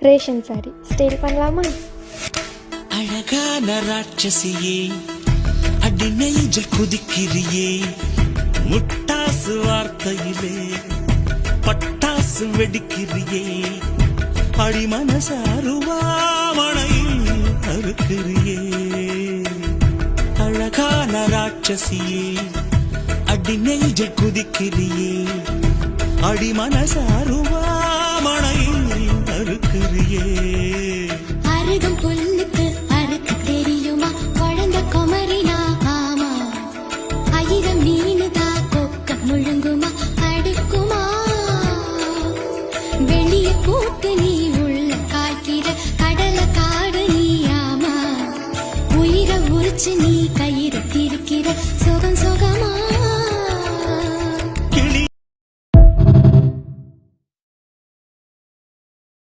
Ration sorry style பண்ணலாமா? அழகான ராட்சசியே அடி நெஞ்சில் குதிக்கிறியே, முட்டாசு வார்த்தையிலே பட்டாசு வெடிக்கிறியே, அடி மனசாருவாமணையில் அறுக்கிறியே. அழகான ராட்சசியே அடி நெஞ்சில் குதிக்கிறியே, அடி மனசாருவாமணையில் அறுக்கிறியே. அருகம் புல்